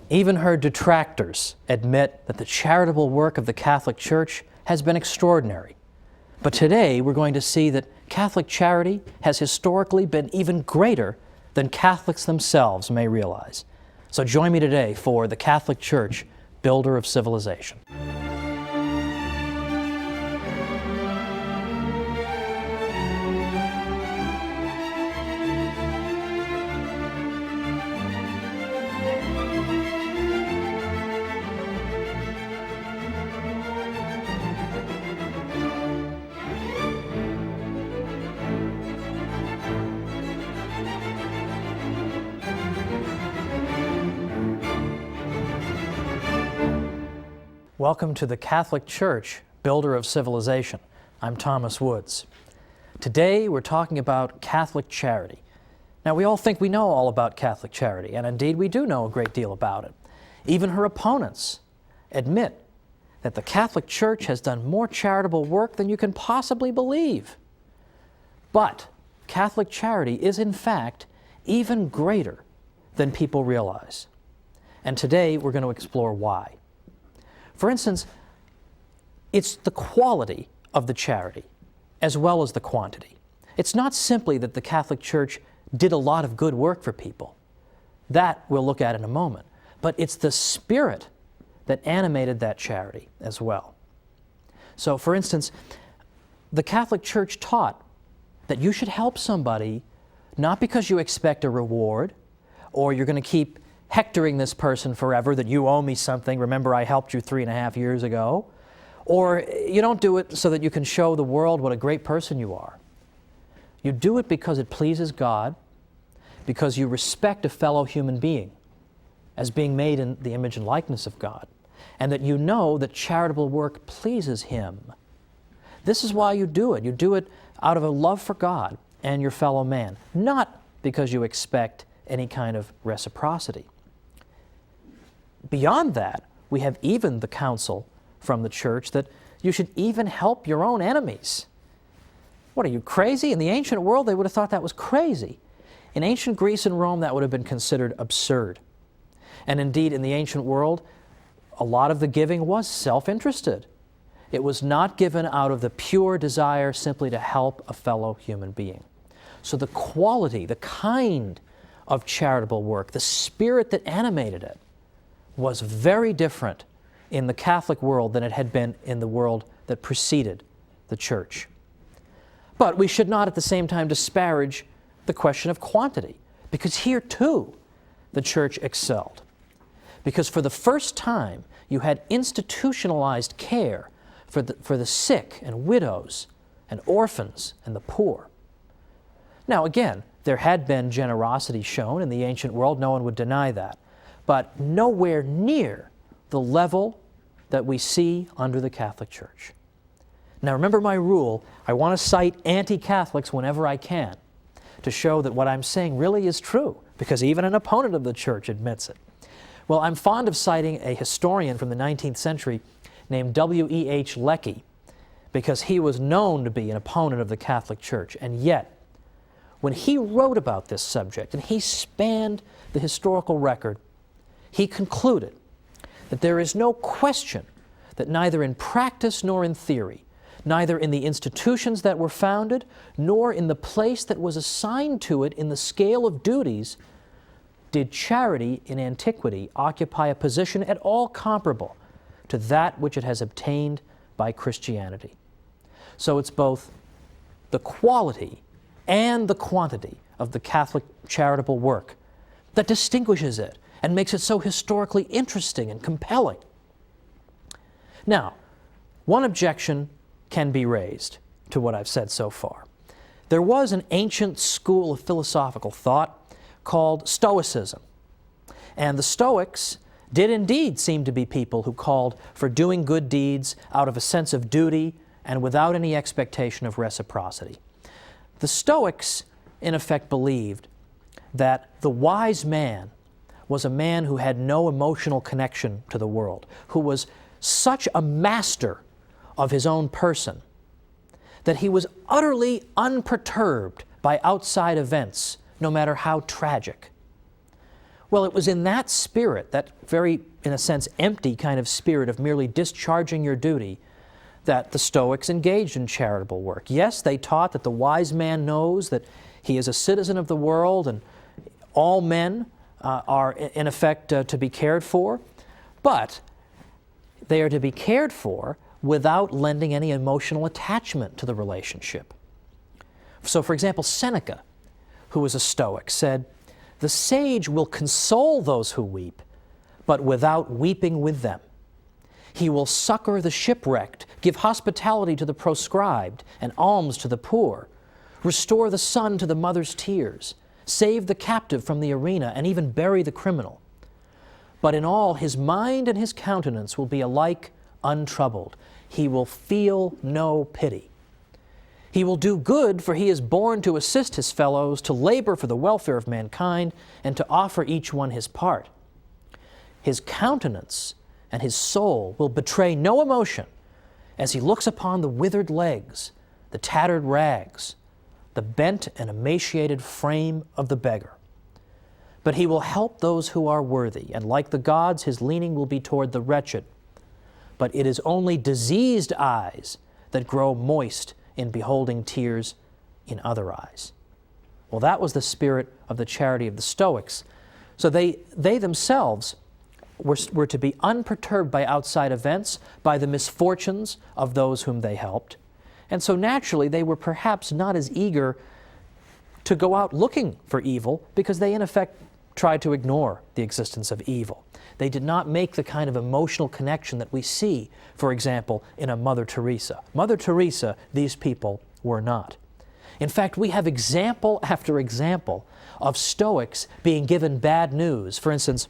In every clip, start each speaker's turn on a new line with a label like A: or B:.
A: Even her detractors admit that the charitable work of the Catholic Church has been extraordinary. But today we're going to see that Catholic charity has historically been even greater than Catholics themselves may realize. So join me today for the Catholic Church, Builder of Civilization. Welcome to the Catholic Church, Builder of Civilization. I'm Thomas Woods. Today we're talking about Catholic charity. Now we all think we know all about Catholic charity, and indeed we do know a great deal about it. Even her opponents admit that the Catholic Church has done more charitable work than you can possibly believe. But Catholic charity is in fact even greater than people realize. And today we're going to explore why. For instance, it's the quality of the charity as well as the quantity. It's not simply that the Catholic Church did a lot of good work for people. That we'll look at in a moment. But it's the spirit that animated that charity as well. So, for instance, the Catholic Church taught that you should help somebody not because you expect a reward or you're going to keep hectoring this person forever, that you owe me something, remember I helped you 3.5 years ago, or you don't do it so that you can show the world what a great person you are. You do it because it pleases God, because you respect a fellow human being as being made in the image and likeness of God, and that you know that charitable work pleases Him. This is why you do it. You do it out of a love for God and your fellow man, not because you expect any kind of reciprocity. Beyond that, we have even the counsel from the Church that you should even help your own enemies. What, are you crazy? In the ancient world, they would have thought that was crazy. In ancient Greece and Rome, that would have been considered absurd. And indeed, in the ancient world, a lot of the giving was self-interested. It was not given out of the pure desire simply to help a fellow human being. So the quality, the kind of charitable work, the spirit that animated it, was very different in the Catholic world than it had been in the world that preceded the Church. But we should not at the same time disparage the question of quantity, because here too the Church excelled. Because for the first time you had institutionalized care for the sick and widows and orphans and the poor. Now again, there had been generosity shown in the ancient world, no one would deny that, but nowhere near the level that we see under the Catholic Church. Now remember my rule, I want to cite anti-Catholics whenever I can to show that what I'm saying really is true, because even an opponent of the Church admits it. Well, I'm fond of citing a historian from the 19th century named W.E.H. Lecky, because he was known to be an opponent of the Catholic Church, and yet when he wrote about this subject and he spanned the historical record, he concluded that there is no question that neither in practice nor in theory, neither in the institutions that were founded, nor in the place that was assigned to it in the scale of duties, did charity in antiquity occupy a position at all comparable to that which it has obtained by Christianity. So it's both the quality and the quantity of the Catholic charitable work that distinguishes it and makes it so historically interesting and compelling. Now, one objection can be raised to what I've said so far. There was an ancient school of philosophical thought called Stoicism. And the Stoics did indeed seem to be people who called for doing good deeds out of a sense of duty and without any expectation of reciprocity. The Stoics, in effect, believed that the wise man was a man who had no emotional connection to the world, who was such a master of his own person that he was utterly unperturbed by outside events, no matter how tragic. Well, it was in that spirit, that very, in a sense, empty kind of spirit of merely discharging your duty, that the Stoics engaged in charitable work. Yes, they taught that the wise man knows that he is a citizen of the world and all men are, in effect, to be cared for, but they are to be cared for without lending any emotional attachment to the relationship. So, for example, Seneca, who was a Stoic, said, "The sage will console those who weep, but without weeping with them. He will succor the shipwrecked, give hospitality to the proscribed, and alms to the poor, restore the son to the mother's tears, save the captive from the arena, and even bury the criminal. But in all, his mind and his countenance will be alike untroubled. He will feel no pity. He will do good, for he is born to assist his fellows, to labor for the welfare of mankind, and to offer each one his part. His countenance and his soul will betray no emotion as he looks upon the withered legs, the tattered rags, the bent and emaciated frame of the beggar. But he will help those who are worthy, and like the gods, his leaning will be toward the wretched. But it is only diseased eyes that grow moist in beholding tears in other eyes." Well, that was the spirit of the charity of the Stoics. So they themselves were to be unperturbed by outside events, by the misfortunes of those whom they helped. And so naturally, they were perhaps not as eager to go out looking for evil, because they in effect tried to ignore the existence of evil. They did not make the kind of emotional connection that we see, for example, in a Mother Teresa. Mother Teresa, these people were not. In fact, we have example after example of Stoics being given bad news. For instance,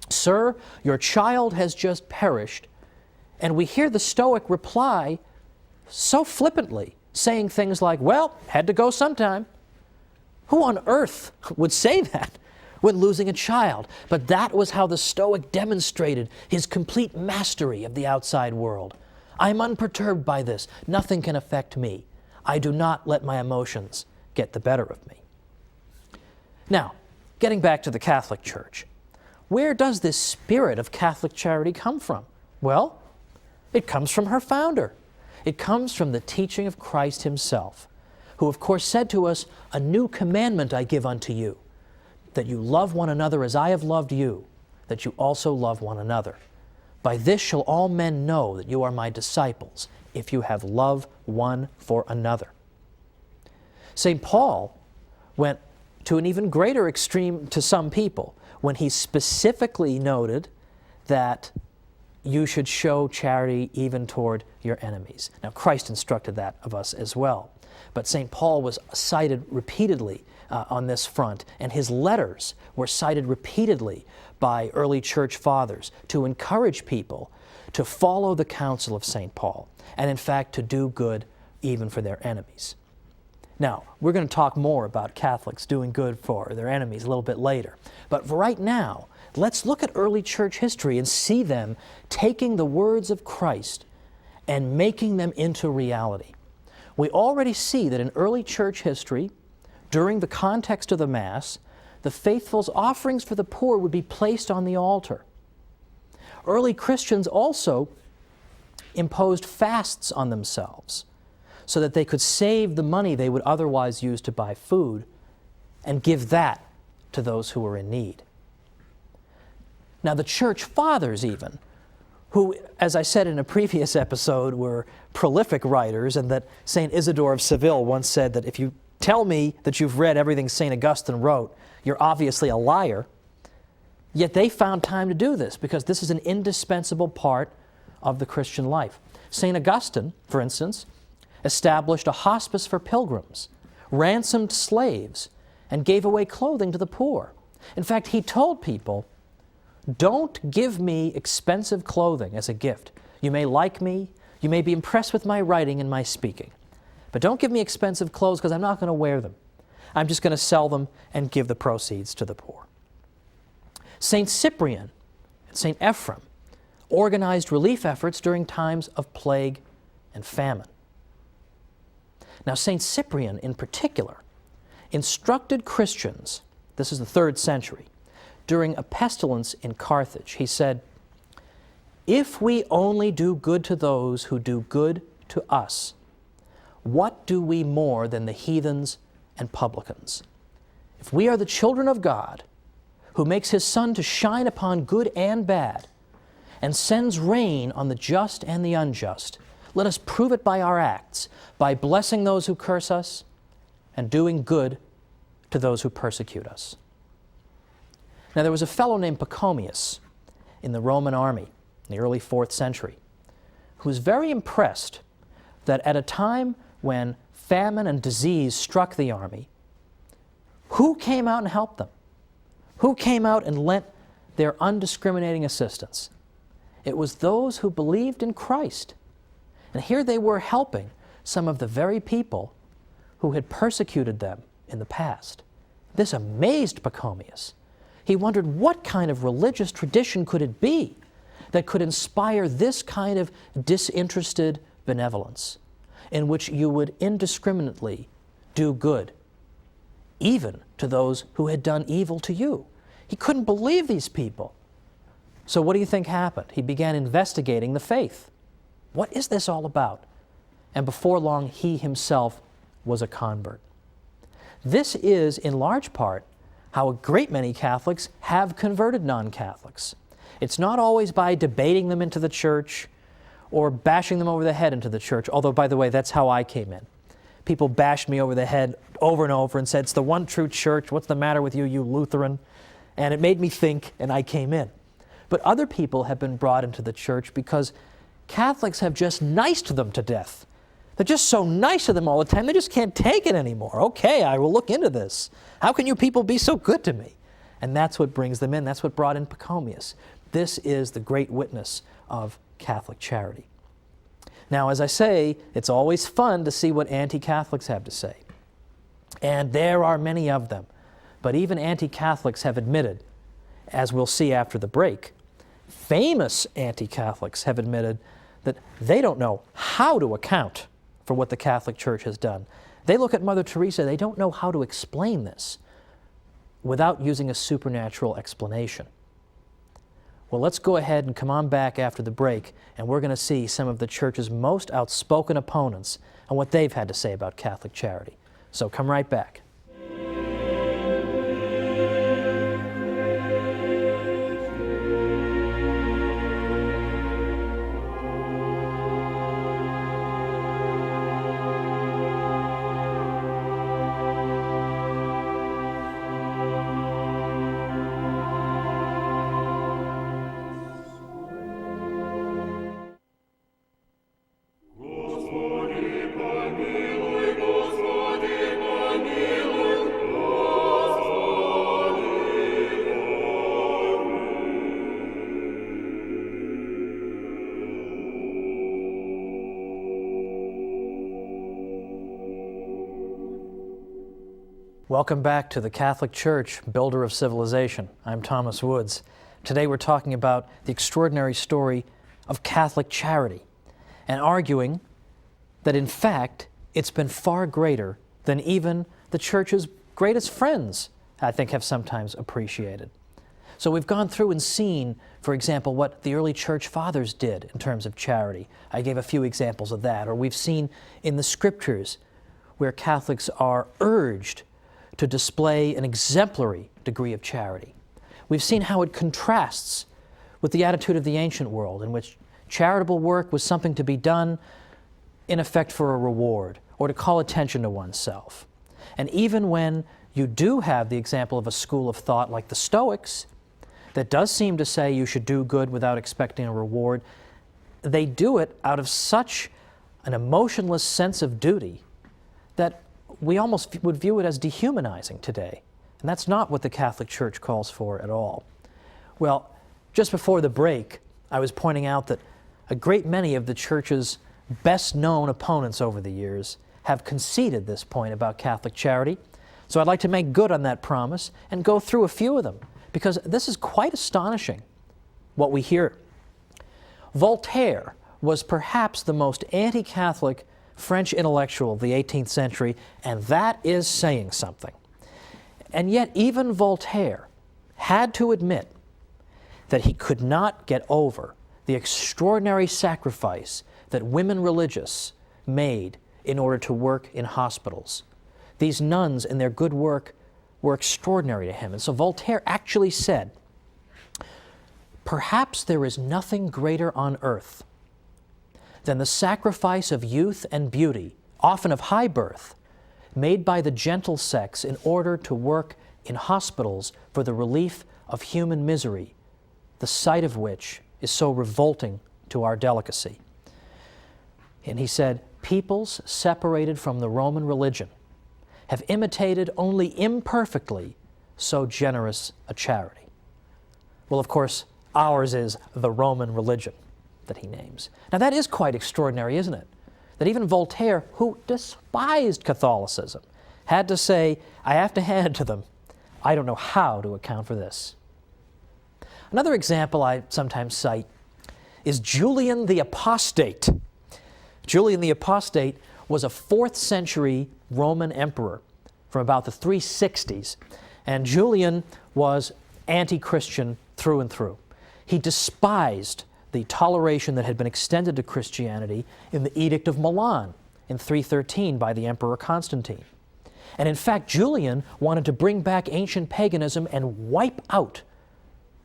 A: "Sir, your child has just perished," and we hear the Stoic reply so flippantly, saying things like, "Well, had to go sometime." Who on earth would say that when losing a child? But that was how the Stoic demonstrated his complete mastery of the outside world. "I'm unperturbed by this. Nothing can affect me. I do not let my emotions get the better of me." Now, getting back to the Catholic Church, where does this spirit of Catholic charity come from? Well, it comes from her founder. It comes from the teaching of Christ himself, who of course said to us, "A new commandment I give unto you, that you love one another as I have loved you, that you also love one another. By this shall all men know that you are my disciples, if you have love one for another." St. Paul went to an even greater extreme to some people when he specifically noted that you should show charity even toward your enemies. Now, Christ instructed that of us as well. But St. Paul was cited repeatedly on this front, and his letters were cited repeatedly by early church fathers to encourage people to follow the counsel of St. Paul, and in fact to do good even for their enemies. Now, we're going to talk more about Catholics doing good for their enemies a little bit later. But for right now, let's look at early church history and see them taking the words of Christ and making them into reality. We already see that in early church history, during the context of the Mass, the faithful's offerings for the poor would be placed on the altar. Early Christians also imposed fasts on themselves so that they could save the money they would otherwise use to buy food and give that to those who were in need. Now, the church fathers even, who, as I said in a previous episode, were prolific writers, and that St. Isidore of Seville once said that if you tell me that you've read everything St. Augustine wrote, you're obviously a liar. Yet they found time to do this because this is an indispensable part of the Christian life. St. Augustine, for instance, established a hospice for pilgrims, ransomed slaves, and gave away clothing to the poor. In fact, he told people, "Don't give me expensive clothing as a gift. You may like me, you may be impressed with my writing and my speaking, but don't give me expensive clothes because I'm not going to wear them. I'm just going to sell them and give the proceeds to the poor." St. Cyprian and St. Ephrem organized relief efforts during times of plague and famine. Now, St. Cyprian in particular instructed Christians, this is the 3rd century, during a pestilence in Carthage. He said, "If we only do good to those who do good to us, what do we more than the heathens and publicans? If we are the children of God, who makes His sun to shine upon good and bad, and sends rain on the just and the unjust, let us prove it by our acts, by blessing those who curse us, and doing good to those who persecute us." Now there was a fellow named Pachomius in the Roman army in the early 4th century who was very impressed that at a time when famine and disease struck the army, who came out and helped them? Who came out and lent their undiscriminating assistance? It was those who believed in Christ. And here they were helping some of the very people who had persecuted them in the past. This amazed Pachomius. He wondered, what kind of religious tradition could it be that could inspire this kind of disinterested benevolence, in which you would indiscriminately do good, even to those who had done evil to you? He couldn't believe these people. So what do you think happened? He began investigating the faith. What is this all about? And before long, he himself was a convert. This is, in large part, how a great many Catholics have converted non-Catholics. It's not always by debating them into the church or bashing them over the head into the church, although, by the way, that's how I came in. People bashed me over the head over and over and said, "It's the one true church. What's the matter with you, you Lutheran?" And it made me think, and I came in. But other people have been brought into the church because Catholics have just niced them to death. They're just so nice to them all the time, they just can't take it anymore. Okay, I will look into this. How can you people be so good to me? And that's what brings them in. That's what brought in Pachomius. This is the great witness of Catholic charity. Now, as I say, it's always fun to see what anti-Catholics have to say. And there are many of them. But even anti-Catholics have admitted, as we'll see after the break, famous anti-Catholics have admitted that they don't know how to account for what the Catholic Church has done. They look at Mother Teresa, they don't know how to explain this without using a supernatural explanation. Well, let's go ahead and come on back after the break, and we're going to see some of the Church's most outspoken opponents and what they've had to say about Catholic charity. So come right back. Welcome back to the Catholic Church, Builder of Civilization. I'm Thomas Woods. Today we're talking about the extraordinary story of Catholic charity and arguing that in fact it's been far greater than even the Church's greatest friends, I think, have sometimes appreciated. So we've gone through and seen, for example, what the early Church Fathers did in terms of charity. I gave a few examples of that. Or we've seen in the Scriptures where Catholics are urged to display an exemplary degree of charity. We've seen how it contrasts with the attitude of the ancient world, in which charitable work was something to be done, in effect, for a reward, or to call attention to oneself. And even when you do have the example of a school of thought like the Stoics, that does seem to say you should do good without expecting a reward, they do it out of such an emotionless sense of duty that we almost would view it as dehumanizing today. And that's not what the Catholic Church calls for at all. Well, just before the break, I was pointing out that a great many of the Church's best-known opponents over the years have conceded this point about Catholic charity. So I'd like to make good on that promise and go through a few of them, because this is quite astonishing, what we hear. Voltaire was perhaps the most anti-Catholic French intellectual of the 18th century, and that is saying something. And yet even Voltaire had to admit that he could not get over the extraordinary sacrifice that women religious made in order to work in hospitals. These nuns and their good work were extraordinary to him. And so Voltaire actually said, "Perhaps there is nothing greater on earth than the sacrifice of youth and beauty, often of high birth, made by the gentle sex in order to work in hospitals for the relief of human misery, the sight of which is so revolting to our delicacy." And he said, "Peoples separated from the Roman religion have imitated only imperfectly so generous a charity." Well, of course, ours is the Roman religion that he names. Now that is quite extraordinary, isn't it? That even Voltaire, who despised Catholicism, had to say, I have to hand it to them, I don't know how to account for this. Another example I sometimes cite is Julian the Apostate. Julian the Apostate was a 4th century Roman emperor from about the 360s, and Julian was anti-Christian through and through. He despised the toleration that had been extended to Christianity in the Edict of Milan in 313 by the Emperor Constantine. And in fact, Julian wanted to bring back ancient paganism and wipe out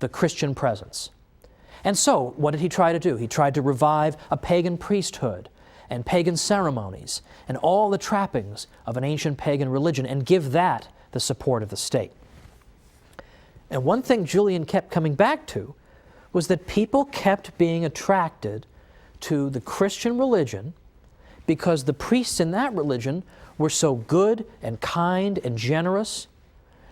A: the Christian presence. And so, what did he try to do? He tried to revive a pagan priesthood and pagan ceremonies and all the trappings of an ancient pagan religion and give that the support of the state. And one thing Julian kept coming back to was that people kept being attracted to the Christian religion because the priests in that religion were so good and kind and generous,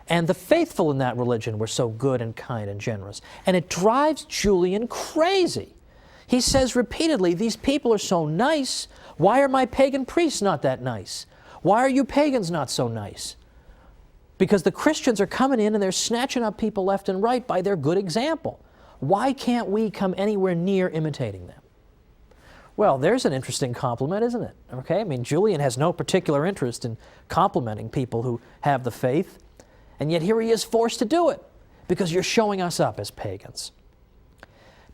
A: and the faithful in that religion were so good and kind and generous. And it drives Julian crazy. He says repeatedly, these people are so nice, why are my pagan priests not that nice? Why are you pagans not so nice? Because the Christians are coming in and they're snatching up people left and right by their good example. Why can't we come anywhere near imitating them? Well, there's an interesting compliment, isn't it? Okay, I mean, Julian has no particular interest in complimenting people who have the faith, and yet here he is forced to do it because you're showing us up as pagans.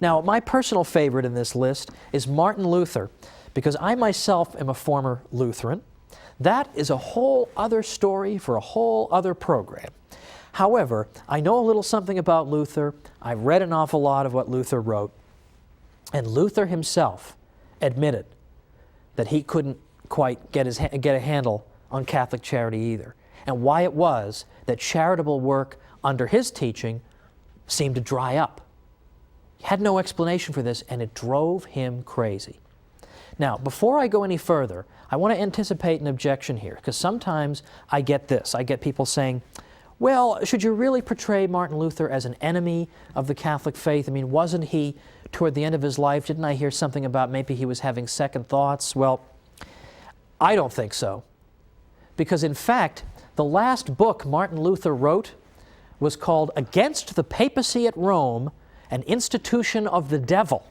A: Now, my personal favorite in this list is Martin Luther, because I myself am a former Lutheran. That is a whole other story for a whole other program. However, I know a little something about Luther. I've read an awful lot of what Luther wrote, and Luther himself admitted that he couldn't quite get a handle on Catholic charity either, and why it was that charitable work under his teaching seemed to dry up. He had no explanation for this, and it drove him crazy. Now, before I go any further, I want to anticipate an objection here, because sometimes I get this. I get people saying, well, should you really portray Martin Luther as an enemy of the Catholic faith? I mean, wasn't he, toward the end of his life, didn't I hear something about maybe he was having second thoughts? Well, I don't think so. Because in fact, the last book Martin Luther wrote was called Against the Papacy at Rome, an Institution of the Devil.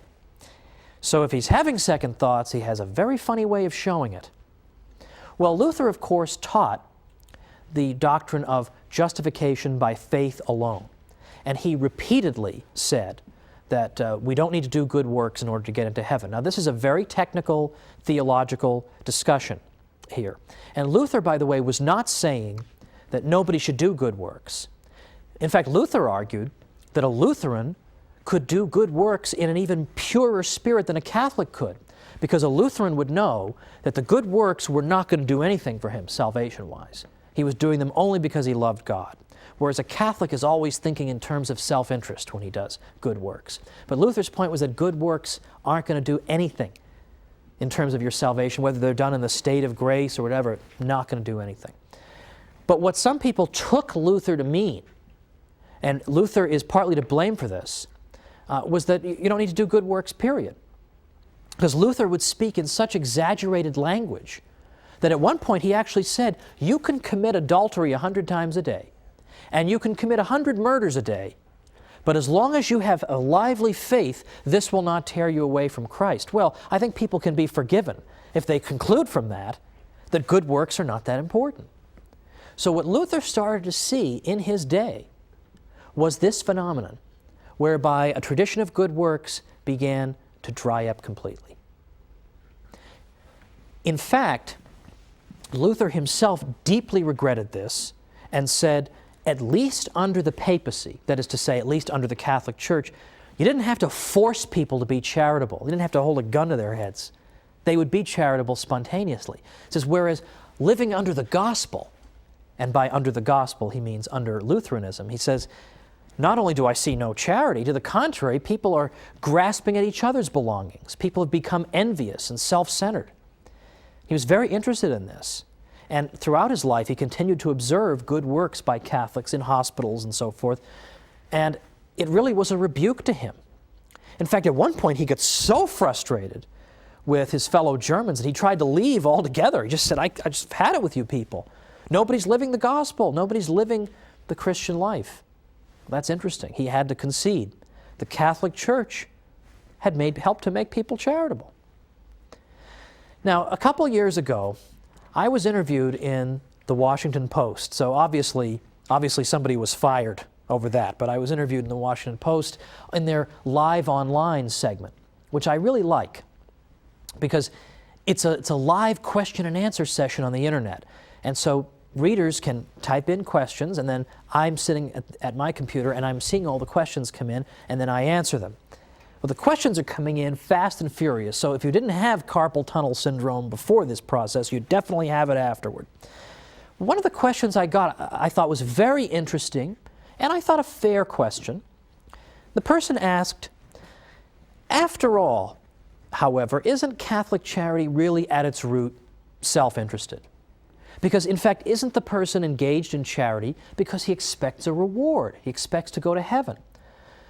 A: So if he's having second thoughts, he has a very funny way of showing it. Well, Luther, of course, taught the doctrine of justification by faith alone. And he repeatedly said that we don't need to do good works in order to get into heaven. Now, this is a very technical theological discussion here. And Luther, by the way, was not saying that nobody should do good works. In fact, Luther argued that a Lutheran could do good works in an even purer spirit than a Catholic could, because a Lutheran would know that the good works were not going to do anything for him salvation-wise. He was doing them only because he loved God, whereas a Catholic is always thinking in terms of self-interest when he does good works. But Luther's point was that good works aren't going to do anything in terms of your salvation, whether they're done in the state of grace or whatever, not going to do anything. But what some people took Luther to mean, and Luther is partly to blame for this, was that you don't need to do good works, period. Because Luther would speak in such exaggerated language that at one point he actually said, you can commit adultery 100 times a day, and you can commit 100 murders a day, but as long as you have a lively faith, this will not tear you away from Christ. Well, I think people can be forgiven if they conclude from that good works are not that important. So what Luther started to see in his day was this phenomenon whereby a tradition of good works began to dry up completely. In fact, Luther himself deeply regretted this and said, at least under the papacy, that is to say, at least under the Catholic Church, you didn't have to force people to be charitable. You didn't have to hold a gun to their heads. They would be charitable spontaneously. He says, whereas living under the gospel, and by under the gospel he means under Lutheranism, he says, not only do I see no charity, to the contrary, people are grasping at each other's belongings. People have become envious and self-centered. He was very interested in this. And throughout his life, he continued to observe good works by Catholics in hospitals and so forth. And it really was a rebuke to him. In fact, at one point, he got so frustrated with his fellow Germans that he tried to leave altogether. He just said, I just had it with you people. Nobody's living the gospel. Nobody's living the Christian life. That's interesting. He had to concede. The Catholic Church had helped to make people charitable. Now, a couple years ago, I was interviewed in the Washington Post. So obviously somebody was fired over that, but I was interviewed in the Washington Post in their live online segment, which I really like because it's a live question and answer session on the internet. And so readers can type in questions, and then I'm sitting at my computer and I'm seeing all the questions come in, and then I answer them. Well, the questions are coming in fast and furious, so if you didn't have carpal tunnel syndrome before this process, you definitely have it afterward. One of the questions I got I thought was very interesting, and I thought a fair question. The person asked, after all, however, isn't Catholic charity really at its root self-interested? Because, in fact, isn't the person engaged in charity because he expects a reward? He expects to go to heaven.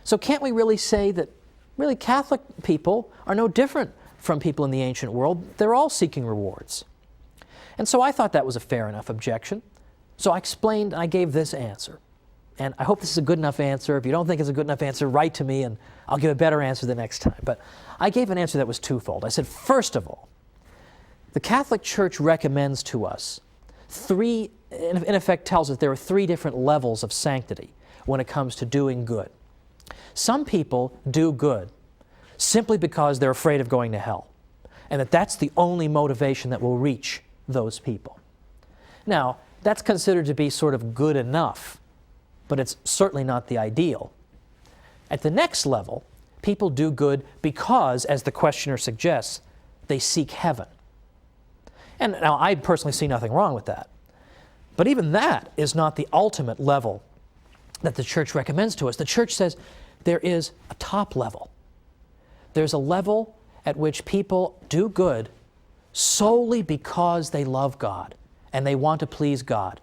A: So can't we really say that really Catholic people are no different from people in the ancient world? They're all seeking rewards. And so I thought that was a fair enough objection. So I explained, I gave this answer. And I hope this is a good enough answer. If you don't think it's a good enough answer, write to me and I'll give a better answer the next time. But I gave an answer that was twofold. I said, first of all, the Catholic Church recommends to us in effect tells us there are three different levels of sanctity when it comes to doing good. Some people do good simply because they're afraid of going to hell, and that's the only motivation that will reach those people. Now, that's considered to be sort of good enough, but it's certainly not the ideal. At the next level, people do good because, as the questioner suggests, they seek heaven. And now, I personally see nothing wrong with that. But even that is not the ultimate level that the Church recommends to us. The Church says there is a top level. There's a level at which people do good solely because they love God and they want to please God.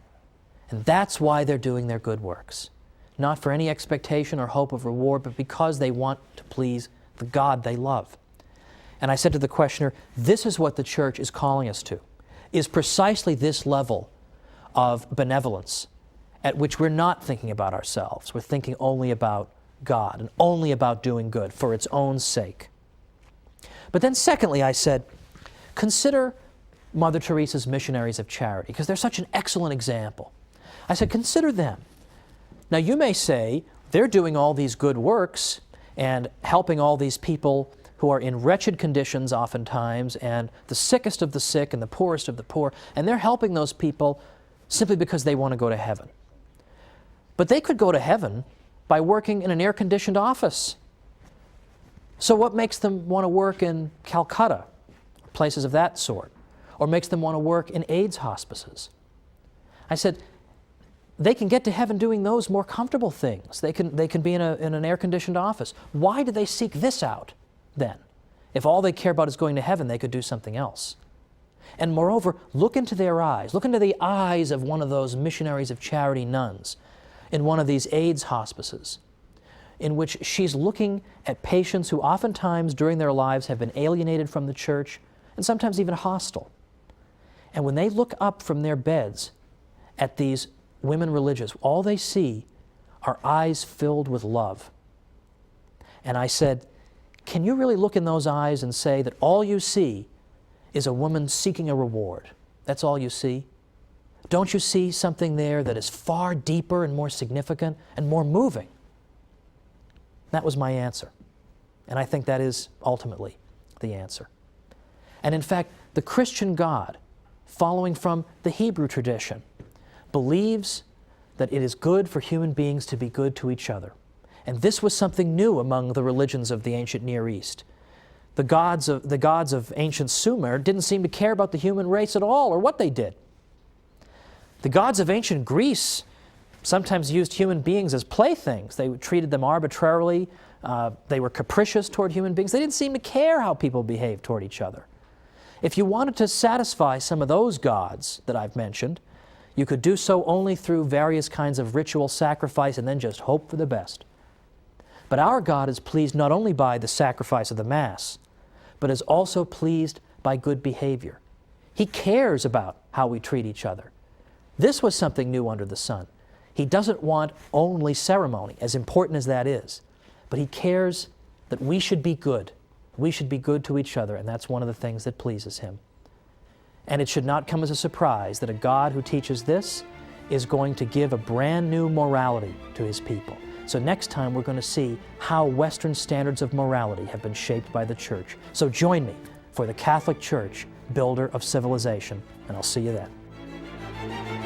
A: And that's why they're doing their good works. Not for any expectation or hope of reward, but because they want to please the God they love. And I said to the questioner, this is what the Church is calling us to, is precisely this level of benevolence at which we're not thinking about ourselves. We're thinking only about God and only about doing good for its own sake. But then secondly, I said, consider Mother Teresa's missionaries of charity, because they're such an excellent example. I said, consider them. Now you may say, they're doing all these good works and helping all these people who are in wretched conditions oftentimes, and the sickest of the sick and the poorest of the poor, and they're helping those people simply because they want to go to heaven. But they could go to heaven by working in an air-conditioned office. So what makes them want to work in Calcutta, places of that sort, or makes them want to work in AIDS hospices? I said, they can get to heaven doing those more comfortable things. They can be in an air-conditioned office. Why do they seek this out then? If all they care about is going to heaven, they could do something else. And moreover, look into their eyes. Look into the eyes of one of those missionaries of charity nuns in one of these AIDS hospices, in which she's looking at patients who oftentimes during their lives have been alienated from the church and sometimes even hostile. And when they look up from their beds at these women religious, all they see are eyes filled with love. And I said, can you really look in those eyes and say that all you see is a woman seeking a reward? That's all you see? Don't you see something there that is far deeper and more significant and more moving That was my answer. And I think that is ultimately the answer. And in fact, the Christian God, following from the Hebrew tradition, believes that it is good for human beings to be good to each other. And this was something new among the religions of the ancient Near East. The gods of ancient Sumer didn't seem to care about the human race at all or what they did. The gods of ancient Greece sometimes used human beings as playthings. They treated them arbitrarily. They were capricious toward human beings. They didn't seem to care how people behaved toward each other. If you wanted to satisfy some of those gods that I've mentioned, you could do so only through various kinds of ritual sacrifice and then just hope for the best. But our God is pleased not only by the sacrifice of the Mass, but is also pleased by good behavior. He cares about how we treat each other. This was something new under the sun. He doesn't want only ceremony, as important as that is, but He cares that we should be good. We should be good to each other, and that's one of the things that pleases Him. And it should not come as a surprise that a God who teaches this is going to give a brand new morality to His people. So next time we're going to see how Western standards of morality have been shaped by the Church. So join me for the Catholic Church, Builder of Civilization, and I'll see you then.